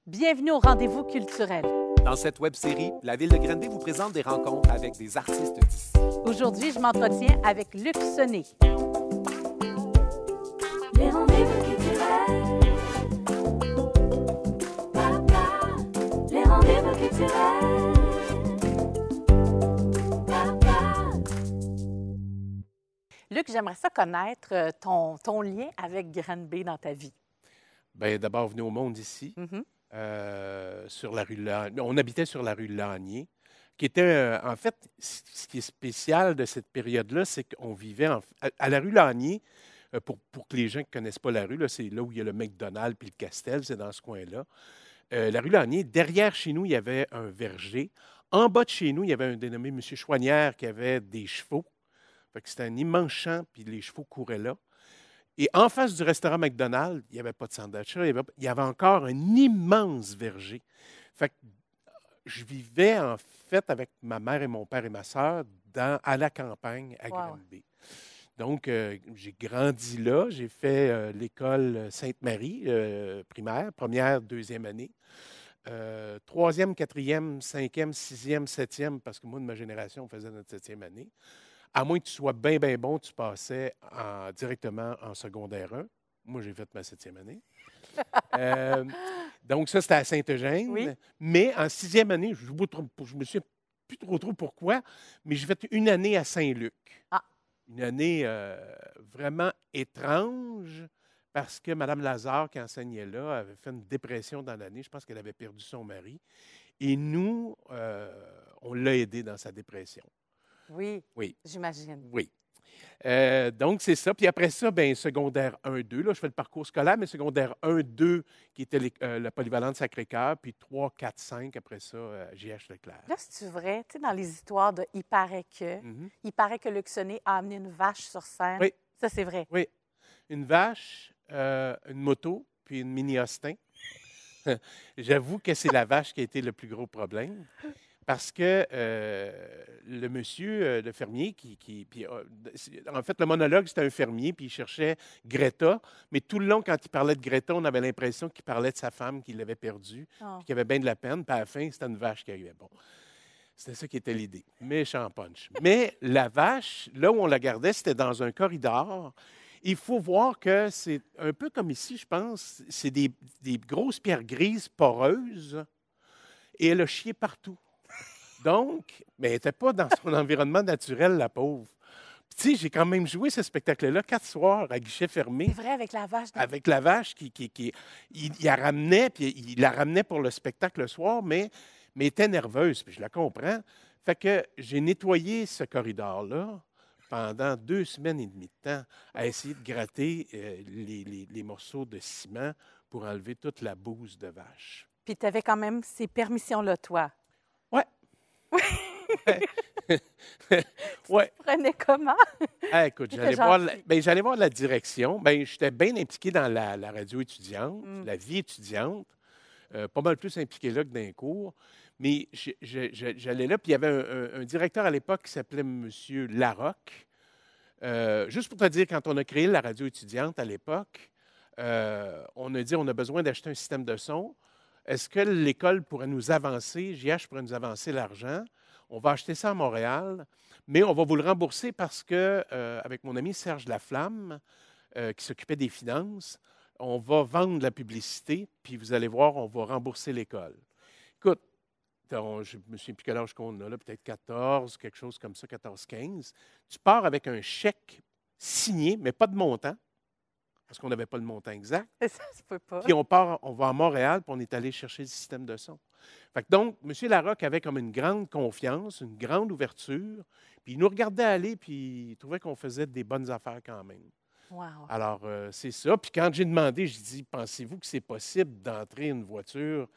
Bienvenue au Rendez-vous culturel. Dans cette web-série, la Ville de Granby vous présente des rencontres avec des artistes d'ici. Aujourd'hui, je m'entretiens avec Luc Sonnet. Les rendez-vous culturels. Papa, les rendez-vous culturels. Papa. Luc, j'aimerais ça connaître ton lien avec Granby dans ta vie. Bien, d'abord, venu au monde ici, Mhm. sur la rue Lanier. On habitait sur la rue Lanier, qui était, en fait, ce qui est spécial de cette période-là, c'est qu'on vivait à la rue Lanier. Pour que les gens qui ne connaissent pas la rue, là, c'est là où il y a le McDonald's puis le Castel, c'est dans ce coin-là. La rue Lanier, derrière chez nous, il y avait un verger. En bas de chez nous, il y avait un dénommé M. Chouanière qui avait des chevaux. Fait que c'était un immense champ, puis les chevaux couraient là. Et en face du restaurant McDonald's, il n'y avait pas de centre d'achat, il y avait encore un immense verger. Fait que je vivais en fait avec ma mère et mon père et ma sœur à la campagne à Wow. Granby. Donc, j'ai grandi là. J'ai fait l'école Sainte-Marie primaire, première, deuxième année. Troisième, quatrième, cinquième, sixième, septième, parce que moi, de ma génération, on faisait notre septième année. À moins que tu sois bien, bien bon, tu passais directement en secondaire 1. Moi, j'ai fait ma septième année. Donc, ça, c'était à Saint-Eugène. Oui. Mais en sixième année, je me souviens plus trop pourquoi, mais j'ai fait une année à Saint-Luc. Ah. Une année vraiment étrange parce que Mme Lazare, qui enseignait là, avait fait une dépression dans l'année. Je pense qu'elle avait perdu son mari. Et nous, on l'a aidé dans sa dépression. Oui, Oui. j'imagine. Oui. Donc, c'est ça. Puis après ça, bien, secondaire 1-2, là, je fais le parcours scolaire, mais secondaire 1-2, qui était le polyvalent de Sacré-Cœur, puis 3-4-5, après ça, J.H. Leclerc. Là, c'est-tu vrai? Tu sais, dans les histoires de Il paraît que Luc Sonnet a amené une vache sur scène. Oui. Ça, c'est vrai. Oui. Une vache, une moto, puis une mini-Austin. J'avoue que c'est la vache qui a été le plus gros problème. Parce que le monsieur, le fermier, en fait, le monologue, c'était un fermier, puis il cherchait Greta. Mais tout le long, quand il parlait de Greta, on avait l'impression qu'il parlait de sa femme qui l'avait perdue, Oh. puis qu'il avait bien de la peine. Puis à la fin, c'était une vache qui arrivait. Bon, c'était ça qui était l'idée. Méchant punch. Mais la vache, là où on la gardait, c'était dans un corridor. Il faut voir que c'est un peu comme ici, je pense. C'est des grosses pierres grises poreuses. Et elle a chié partout. Donc, mais elle n'était pas dans son environnement naturel, la pauvre. Puis, tu sais, j'ai quand même joué ce spectacle-là 4 soirs à guichet fermé C'est vrai, avec la vache. avec la vache il la ramenait, puis il la ramenait pour le spectacle le soir, mais était nerveuse, puis je la comprends. Fait que j'ai nettoyé ce corridor-là pendant 2 semaines et demie de temps à essayer de gratter les morceaux de ciment pour enlever toute la bouse de vache. Puis tu avais quand même ces permissions-là, toi. Ouais. Ouais. Tu prenais comment? Ah, écoute, C'était j'allais voir la direction. Ben, j'étais bien impliqué dans la radio étudiante, Mm. la vie étudiante, pas mal plus impliqué là que dans les cours. Mais j'allais là, puis il y avait un directeur à l'époque qui s'appelait M. Larocque. Juste pour te dire, quand on a créé la radio étudiante à l'époque, on a dit on a besoin d'acheter un système de son. Est-ce que l'école pourrait nous avancer, JH pourrait nous avancer l'argent? On va acheter ça à Montréal, mais on va vous le rembourser parce que, avec mon ami Serge Laflamme, qui s'occupait des finances, on va vendre la publicité, puis vous allez voir, on va rembourser l'école. Écoute, je me souviens plus quel âge qu'on a là, peut-être 14, quelque chose comme ça, 14-15. Tu pars avec un chèque signé, mais pas de montant, parce qu'on n'avait pas le montant exact. Ça se peut pas. Puis on va à Montréal, puis on est allé chercher le système de son. Fait que donc, M. Larocque avait comme une grande confiance, une grande ouverture, puis il nous regardait aller, puis il trouvait qu'on faisait des bonnes affaires quand même. Wow. Alors, c'est ça. Puis quand j'ai demandé, j'ai dit, pensez-vous que c'est possible d'entrer une voiture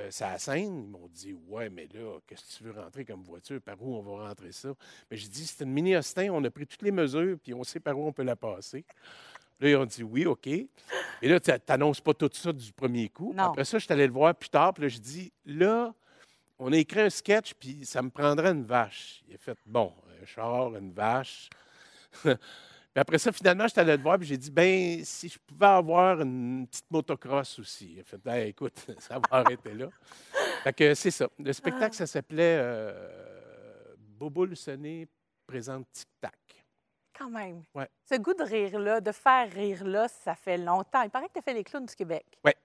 sur la Seine? Ils m'ont dit, ouais, mais là, qu'est-ce que tu veux rentrer comme voiture? Par où on va rentrer ça? Mais j'ai dit, c'est une mini-Austin, on a pris toutes les mesures, puis on sait par où on peut la passer. Là, ils ont dit oui, OK. Et là, tu n'annonces pas tout ça du premier coup. Non. Après ça, je suis allé le voir plus tard. Puis là, je dis, là, on a écrit un sketch, puis ça me prendrait une vache. Il a fait, bon, un char, une vache. Puis après ça, finalement, j'étais allé le voir, puis j'ai dit, ben, si je pouvais avoir une petite motocross aussi. Il a fait, ben, écoute, ça va arrêter là. Fait que c'est ça. Le spectacle, ça s'appelait Bobo le sonné présente Tic-Tac. Quand même. Ouais. Ce goût de rire-là, de faire rire-là, ça fait longtemps. Il paraît que tu as fait les clowns du Québec. Ouais.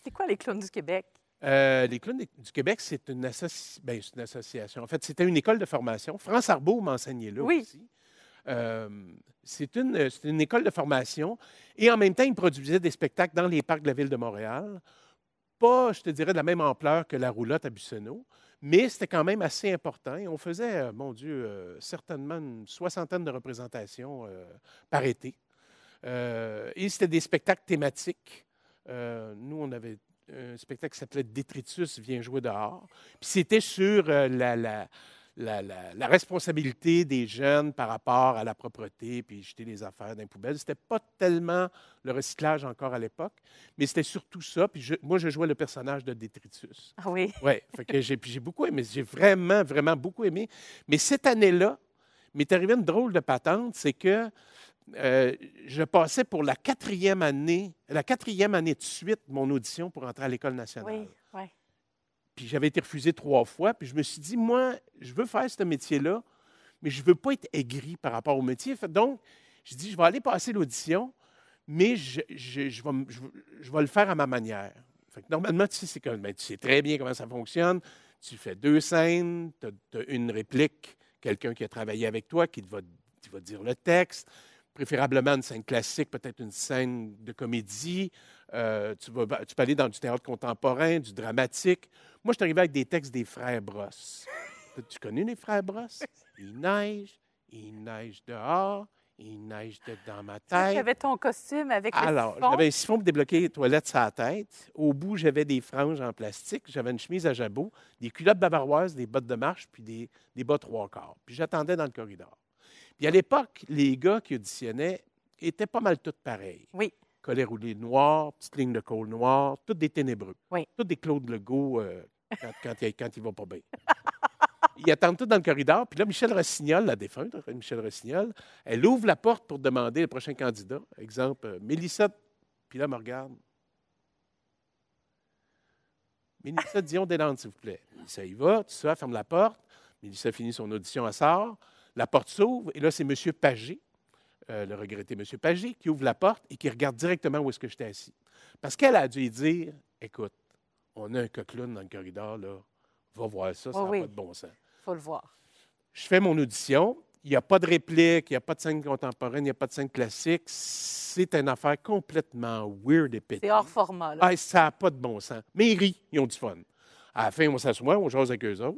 C'est quoi les clowns du Québec? Les clowns du Québec, c'est une, c'est une association. En fait, c'était une école de formation. France Arbeau m'enseignait là Oui. aussi. C'est une école de formation et en même temps, ils produisaient des spectacles dans les parcs de la ville de Montréal. Pas, je te dirais, de la même ampleur que la roulotte à Bussonneau, mais c'était quand même assez important. Et on faisait, mon Dieu, certainement une soixantaine de représentations par été. Et c'était des spectacles thématiques. Nous, on avait un spectacle qui s'appelait Détritus vient jouer dehors. Puis c'était sur la responsabilité des jeunes par rapport à la propreté, puis jeter les affaires dans les poubelles. C'était pas tellement le recyclage encore à l'époque, mais c'était surtout ça. Puis moi, je jouais le personnage de Détritus. Ah oui. Oui, fait que j'ai beaucoup aimé. J'ai vraiment, vraiment beaucoup aimé. Mais cette année-là, m'est arrivé une drôle de patente, c'est que je passais pour la quatrième année de suite mon audition pour entrer à l'École nationale. Oui, oui. Puis j'avais été refusé 3 fois. Puis je me suis dit, moi, je veux faire ce métier-là, mais je ne veux pas être aigri par rapport au métier. Donc, je dis, je vais aller passer l'audition, mais je vais le faire à ma manière. Fait que normalement, tu sais, tu sais très bien comment ça fonctionne. Tu fais 2 scènes, tu as une réplique, quelqu'un qui a travaillé avec toi qui va te dire le texte, préférablement une scène classique, peut-être une scène de comédie. Tu peux aller dans du théâtre contemporain, du dramatique. Moi, je suis arrivé avec des textes des frères Brosse. Tu connais les frères Brosse? Il neige dehors, il neige dans ma Tu tête. avais ton costume avec le Alors, siphon. j'avais un siphon pour débloquer les toilettes sur la tête. Au bout, j'avais des franges en plastique. J'avais une chemise à jabot, des culottes bavaroises, des bottes de marche, puis des bas 3/4. Puis j'attendais dans le corridor. Puis à l'époque, les gars qui auditionnaient étaient pas mal tous pareils. Oui. Collet roulé noir, petite ligne de col noir, tous des ténébreux. Oui. Tous des Claude Legault quand il va pas bien. Ils attendent tous dans le corridor. Puis là, Michel Rossignol, la défunte, Michel Rossignol, elle ouvre la porte pour demander le prochain candidat. Exemple, Mélissa. Puis là, elle me regarde. Mélissa Dion-Deslandes, s'il vous plaît. Mélissa y va, tout ça, ferme la porte. Mélissa finit son audition, elle sort. La porte s'ouvre et là, c'est M. Pagé, le regretté M. Pagé, qui ouvre la porte et qui regarde directement où est-ce que j'étais assis. Parce qu'elle a dû lui dire, écoute, on a un coqueluche dans le corridor, là. Va voir ça, ça n'a pas de bon sens. Il faut le voir. Je fais mon audition. Il n'y a pas de réplique, il n'y a pas de scène contemporaine, il n'y a pas de scène classique. C'est une affaire complètement weird et pétée. C'est hors format, là. Ah, ça n'a pas de bon sens. Mais ils rient, ils ont du fun. À la fin, on s'assoit, on jase avec eux autres.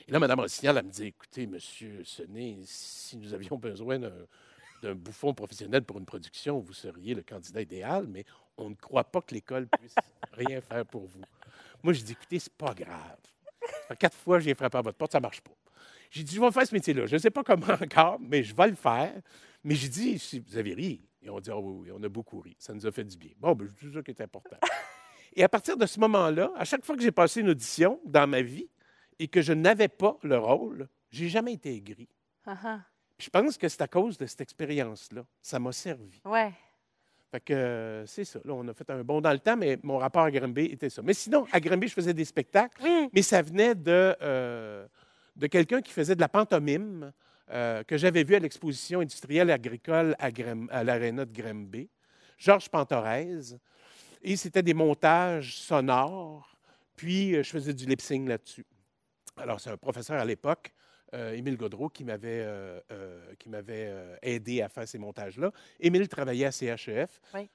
Et là, Mme Rossignol, elle me dit, écoutez, monsieur Sonné, si nous avions besoin d'un bouffon professionnel pour une production, vous seriez le candidat idéal, mais on ne croit pas que l'école puisse rien faire pour vous. Moi, je dis, écoutez, c'est pas grave. Ça fait 4 fois que j'ai frappé à votre porte, ça ne marche pas. J'ai dit, je vais faire ce métier-là. Je ne sais pas comment encore, mais je vais le faire. Mais j'ai dit, si vous avez ri. Ils ont dit, oh oui, on a beaucoup ri. Ça nous a fait du bien. Bon, ben, c'est ça qui est important. Et à partir de ce moment-là, à chaque fois que j'ai passé une audition dans ma vie et que je n'avais pas le rôle, j'ai jamais été aigri. Uh-huh. Je pense que c'est à cause de cette expérience-là. Ça m'a servi. Ouais. Fait que c'est ça. Là, on a fait un bond dans le temps, mais mon rapport à Granby était ça. Mais sinon, à Granby, je faisais des spectacles, Oui. mais ça venait de quelqu'un qui faisait de la pantomime que j'avais vu à l'exposition industrielle agricole à l'Aréna de Granby, Georges Pantorez. Et c'était des montages sonores, puis je faisais du lip-sync là-dessus. Alors, c'est un professeur à l'époque, Émile Gaudreau, qui m'avait aidé à faire ces montages-là. Émile travaillait à CHEF, Oui.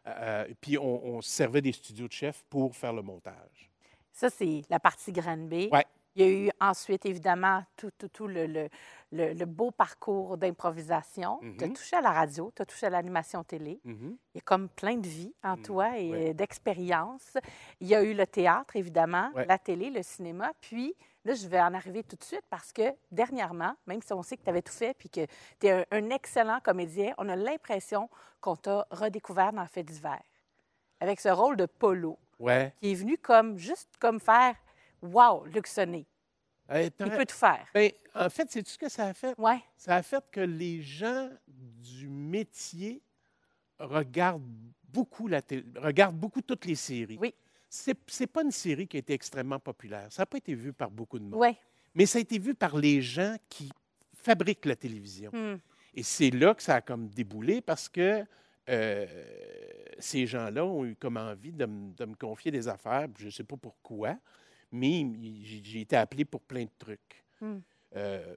puis on servait des studios de chef pour faire le montage. Ça, c'est la partie Granby. Ouais. Il y a eu ensuite, évidemment, tout le beau parcours d'improvisation. Tu as touché à la radio, tu as touché à l'animation télé. Il y a comme plein de vie en toi et d'expérience. Il y a eu le théâtre, évidemment, la télé, le cinéma. Puis, là, je vais en arriver tout de suite parce que, dernièrement, même si on sait que tu avais tout fait puis que tu es un excellent comédien, on a l'impression qu'on t'a redécouvert dans Faits divers. Avec ce rôle de Polo, Ouais. qui est venu comme juste comme faire « Wow, Luc Sonné ». Hey, Il peut tout faire. ben, en fait, sais-tu ce que ça a fait? Oui, Ça a fait que les gens du métier regardent regardent beaucoup toutes les séries. oui, C'est pas une série qui a été extrêmement populaire. Ça n'a pas été vu par beaucoup de monde. oui. Mais ça a été vu par les gens qui fabriquent la télévision. Hmm. Et c'est là que ça a comme déboulé parce que ces gens-là ont eu comme envie de me confier des affaires. Je ne sais pas pourquoi, mais j'ai été appelé pour plein de trucs. Hmm. Euh,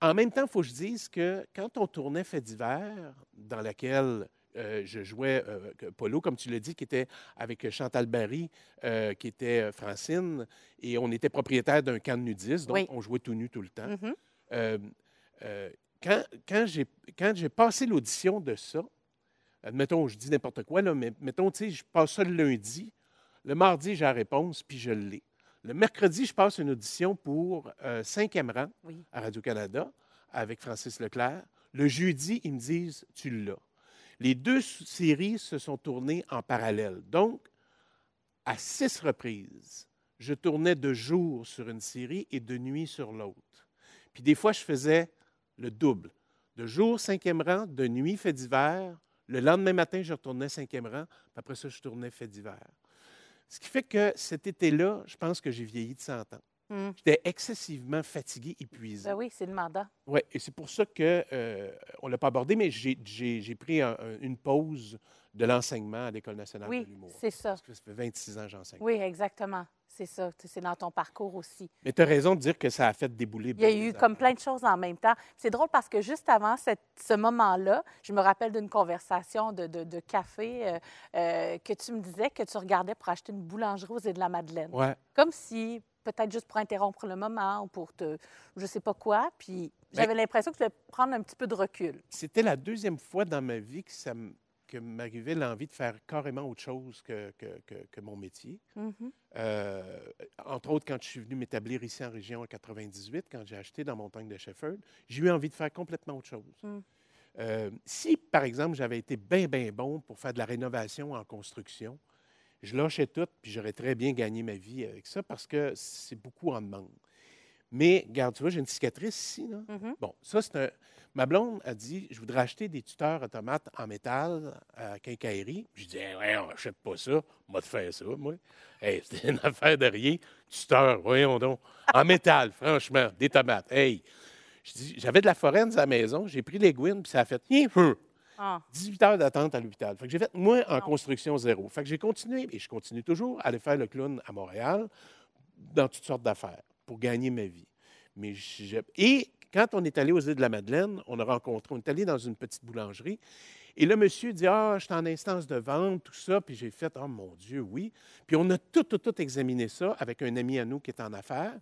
En même temps, il faut que je dise que quand on tournait Fait divers, dans laquelle je jouais Polo, comme tu l'as dit, qui était avec Chantal Barry, qui était Francine, et on était propriétaire d'un camp de nudistes, donc Oui. on jouait tout nu tout le temps. Mhm. Euh, euh, quand j'ai passé l'audition de ça, admettons, je dis n'importe quoi, là, mais mettons, tu sais, je passe ça le lundi, le mardi, j'ai la réponse, puis je l'ai. Le mercredi, je passe une audition pour 5e rang Oui. à Radio-Canada avec Francis Leclerc. Le jeudi, ils me disent « tu l'as ». Les deux séries se sont tournées en parallèle. Donc, à 6 reprises, je tournais de jour sur une série et de nuit sur l'autre. Puis des fois, je faisais le double. De jour, 5e rang, de nuit, Fait divers. Le lendemain matin, je retournais 5e rang, puis après ça, je tournais Fait divers. Ce qui fait que cet été-là, je pense que j'ai vieilli de 100 ans. Hmm. J'étais excessivement fatigué, épuisé. Ben oui, c'est demandant. Oui, et c'est pour ça que on ne l'a pas abordé, mais j'ai pris une pause de l'enseignement à l'École nationale de Oui, l'humour. c'est ça. Parce que ça fait 26 ans que j'enseigne. Oui, exactement. C'est ça. C'est dans ton parcours aussi. Mais tu as raison de dire que ça a fait débouler. Il y a bien eu des comme affaires. plein de choses en même temps. C'est drôle parce que juste avant ce moment-là, je me rappelle d'une conversation de café que tu me disais que tu regardais pour acheter une boulangerie aux Îles-de-la-Madeleine. Ouais. Comme si, peut-être juste pour interrompre le moment ou pour je sais pas quoi. Puis j'avais l'impression que tu devais prendre un petit peu de recul. C'était la deuxième fois dans ma vie que m'arrivait l'envie de faire carrément autre chose que mon métier. Mhm. Entre autres, quand je suis venu m'établir ici en région en 98, quand j'ai acheté dans Montagne de Shefford, j'ai eu envie de faire complètement autre chose. Mm. Si, par exemple, j'avais été bien, bien bon pour faire de la rénovation en construction, je lâchais tout, puis j'aurais très bien gagné ma vie avec ça parce que c'est beaucoup en demande. Mais, regarde, tu vois, j'ai une cicatrice ici, là. Mhm. Bon, ça, c'est un. Ma blonde a dit je voudrais acheter des tuteurs automates en métal à quincaillerie. Je dis ouais, on n'achète pas ça. Moi, de faire ça, moi. Hey, c'était une affaire de rien. Tuteur, voyons donc. En métal, franchement, des tomates. Hey, je dis j'avais de la forense à la maison. J'ai pris l'aiguine, puis ça a fait 18 heures d'attente à l'hôpital. Fait que j'ai fait, moi, en construction zéro. Fait que j'ai continué, et je continue toujours, à aller faire le clown à Montréal, dans toutes sortes d'affaires, pour gagner ma vie. Et quand on est allé aux Îles-de-la-Madeleine, on est allé dans une petite boulangerie, et le monsieur dit, je suis en instance de vente, tout ça, puis j'ai fait, oh mon Dieu, oui. Puis on a tout examiné ça avec un ami à nous qui est en affaires.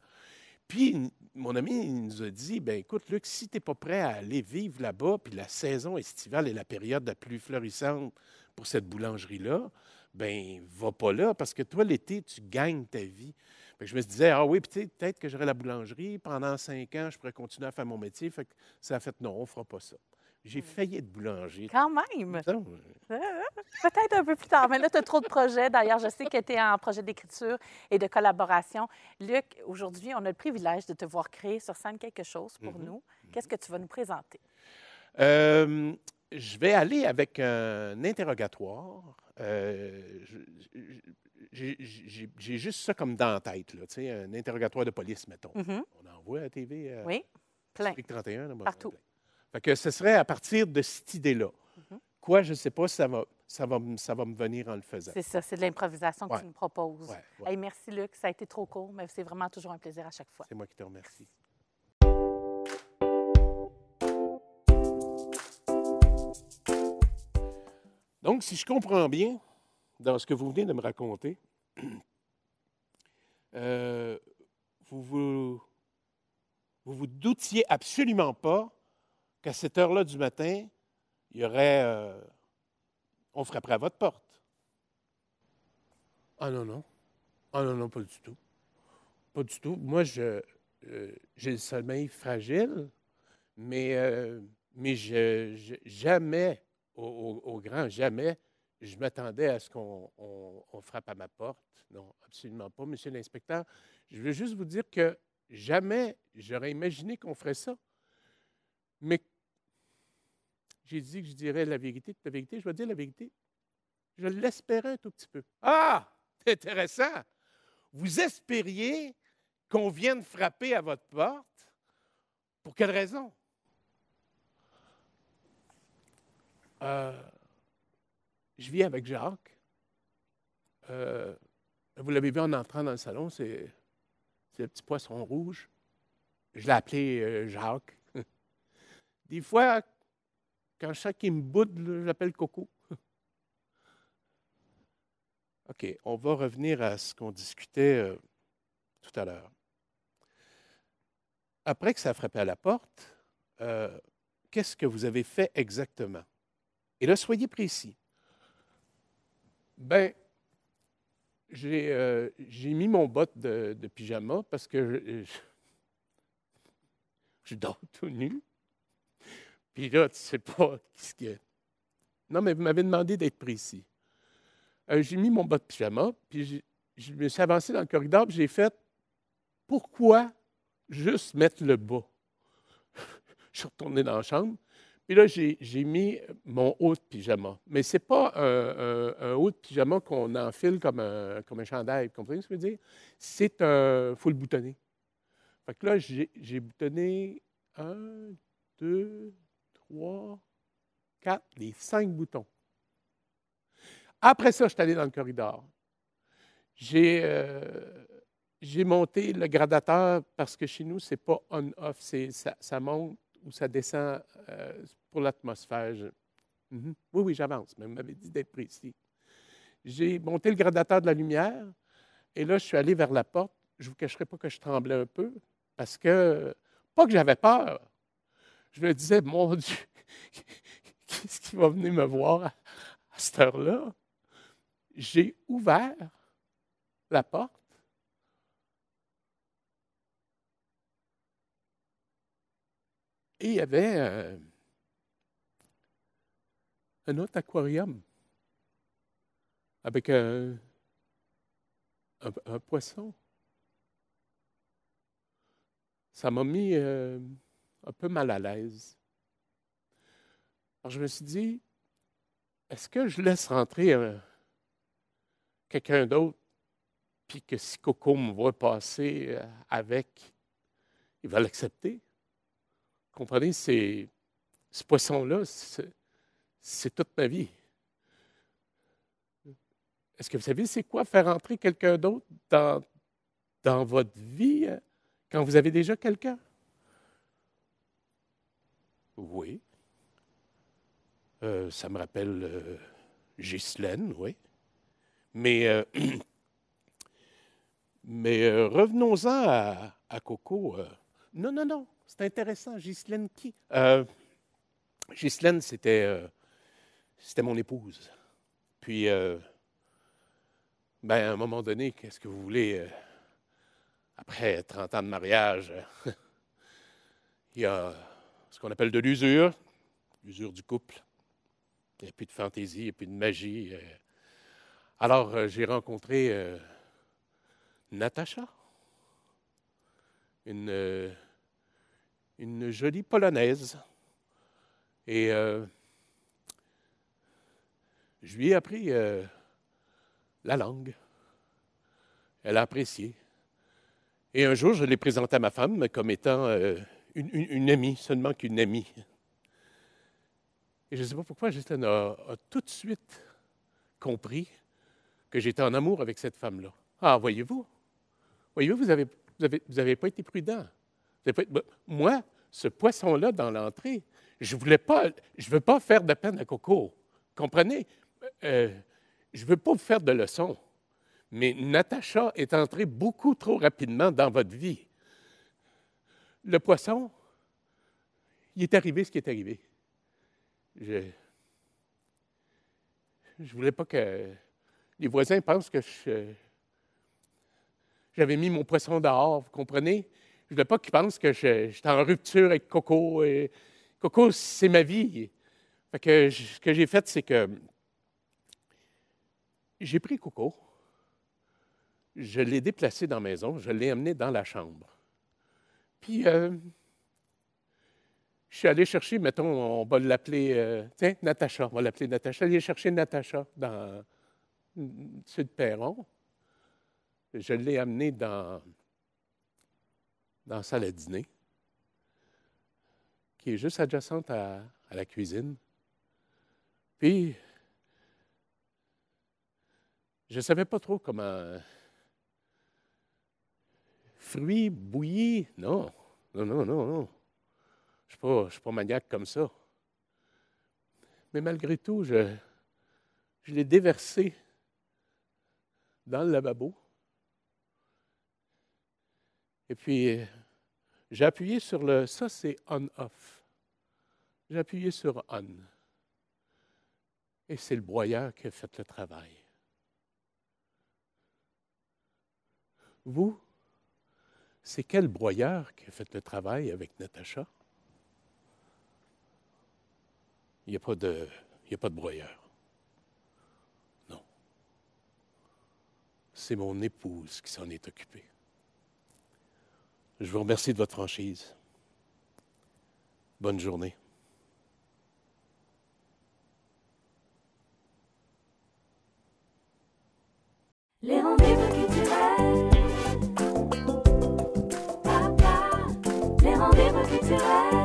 Puis, mon ami, il nous a dit, ben écoute, Luc, si tu n'es pas prêt à aller vivre là-bas, puis la saison estivale est la période la plus florissante pour cette boulangerie-là, ben va pas là, parce que toi, l'été, tu gagnes ta vie. Fait que je me disais, oui, puis peut-être que j'aurai la boulangerie, pendant 5 ans, je pourrais continuer à faire mon métier. Fait que ça a fait, non, on ne fera pas ça. J'ai failli être boulanger. Quand même! Non, Peut-être un peu plus tard, mais là, tu as trop de projets. D'ailleurs, je sais que tu es en projet d'écriture et de collaboration. Luc, aujourd'hui, on a le privilège de te voir créer sur scène quelque chose pour nous. Qu'est-ce que tu vas nous présenter? Je vais aller avec un interrogatoire. J'ai juste ça comme dans la tête, là, tu sais, un interrogatoire de police, mettons. On en voit à la TV. Oui, plein. District 31, là, Partout. plein. Fait que ce serait à partir de cette idée-là. Quoi, je ne sais pas si ça va me venir en le faisant. C'est ça, c'est de l'improvisation que Ouais. tu nous proposes. Ouais. Hey, merci, Luc. Ça a été trop court, mais c'est vraiment toujours un plaisir à chaque fois. C'est moi qui te remercie. Donc, si je comprends bien, dans ce que vous venez de me raconter, vous vous doutiez absolument pas qu'à cette heure-là du matin, il y aurait... on frapperait à votre porte. Ah non, non. Ah non, non, pas du tout. Pas du tout. Moi, j'ai le sommeil fragile, mais jamais, au grand jamais, je m'attendais à ce qu'on frappe à ma porte. Non, absolument pas. Monsieur l'inspecteur, je veux juste vous dire que jamais j'aurais imaginé qu'on ferait ça. Mais j'ai dit que je dirais la vérité, toute la vérité, je vais dire la vérité. Je l'espérais un tout petit peu. Ah, c'est intéressant. Vous espériez qu'on vienne frapper à votre porte. Pour quelle raison? Je vis avec Jacques. Vous l'avez vu en entrant dans le salon, c'est le petit poisson rouge. Je l'ai appelé Jacques. Des fois, quand je sens qu'il me boude, là, je l'appelle Coco. OK, on va revenir à ce qu'on discutait tout à l'heure. Après que ça a frappé à la porte, qu'est-ce que vous avez fait exactement? Et là, soyez précis. Bien, j'ai mis mon botte de pyjama parce que je dors tout nu. Puis là, tu ne sais pas ce qu'il y a. Non, mais vous m'avez demandé d'être précis. J'ai mis mon bas de pyjama, puis je me suis avancé dans le corridor, puis j'ai fait « Pourquoi juste mettre le bas? » Je suis retourné dans la chambre, puis là, j'ai mis mon haut de pyjama. Mais ce n'est pas un haut de pyjama qu'on enfile comme un chandail, vous comprenez ce que je veux dire? C'est un... Il faut le boutonner. Fait que là, j'ai boutonné 1, 2, 3, 4, les 5 boutons. Après ça, je suis allé dans le corridor. J'ai monté le gradateur parce que chez nous, ce n'est pas on-off, ça monte ou ça descend pour l'atmosphère. Oui, j'avance, mais vous m'avez dit d'être précis. J'ai monté le gradateur de la lumière et là, je suis allé vers la porte. Je ne vous cacherai pas que je tremblais un peu parce que, pas que j'avais peur, je me disais, mon Dieu, qu'est-ce qui va venir me voir à cette heure-là? J'ai ouvert la porte et il y avait un autre aquarium avec un poisson. Ça m'a mis un peu mal à l'aise. Alors je me suis dit, est-ce que je laisse rentrer quelqu'un d'autre, puis que si Coco me voit passer avec, il va l'accepter? Vous comprenez, ce poisson-là, c'est toute ma vie. Est-ce que vous savez c'est quoi faire entrer quelqu'un d'autre dans votre vie quand vous avez déjà quelqu'un? Oui. Ça me rappelle Ghislaine, oui. Mais revenons-en à Coco. Non, c'est intéressant. Ghislaine qui? Ghislaine, c'était mon épouse. Puis, à un moment donné, qu'est-ce que vous voulez? Après 30 ans de mariage, il y a ce qu'on appelle de l'usure du couple. Il n'y a plus de fantaisie, il n'y a plus de magie. Alors, j'ai rencontré Natacha, une jolie Polonaise. Et je lui ai appris la langue. Elle a apprécié. Et un jour, je l'ai présentée à ma femme comme étant une amie, seulement qu'une amie. Et je ne sais pas pourquoi, Justine a tout de suite compris que j'étais en amour avec cette femme-là. Ah, voyez-vous, vous avez pas été prudent. Moi, ce poisson-là dans l'entrée, je ne veux pas faire de peine à Coco. Comprenez? Je ne veux pas vous faire de leçons. Mais Natacha est entrée beaucoup trop rapidement dans votre vie. Le poisson, il est arrivé ce qui est arrivé. Je ne voulais pas que les voisins pensent que j'avais mis mon poisson dehors, vous comprenez? Je ne voulais pas qu'ils pensent que j'étais en rupture avec Coco. Et Coco, c'est ma vie. Fait que ce que j'ai fait, c'est que j'ai pris Coco, je l'ai déplacé dans la maison, je l'ai amené dans la chambre. Puis, je suis allé chercher, mettons, on va l'appeler, tiens, Natacha, on va l'appeler Natacha. Allé chercher Natacha dans sur le perron. Je l'ai amenée dans la salle à dîner, qui est juste adjacente à la cuisine. Puis, je ne savais pas trop comment... Fruits bouillis, non. Non. Je ne suis pas maniaque comme ça. Mais malgré tout, je l'ai déversé dans le lavabo. Et puis, j'ai appuyé sur le... Ça, c'est on-off. J'ai appuyé sur on. Et c'est le broyeur qui a fait le travail. Vous, c'est quel broyeur qui a fait le travail avec Natacha? Il n'y a pas de broyeur. Non. C'est mon épouse qui s'en est occupée. Je vous remercie de votre franchise. Bonne journée. Les rendez-vous culturels. Papa, les rendez-vous culturels.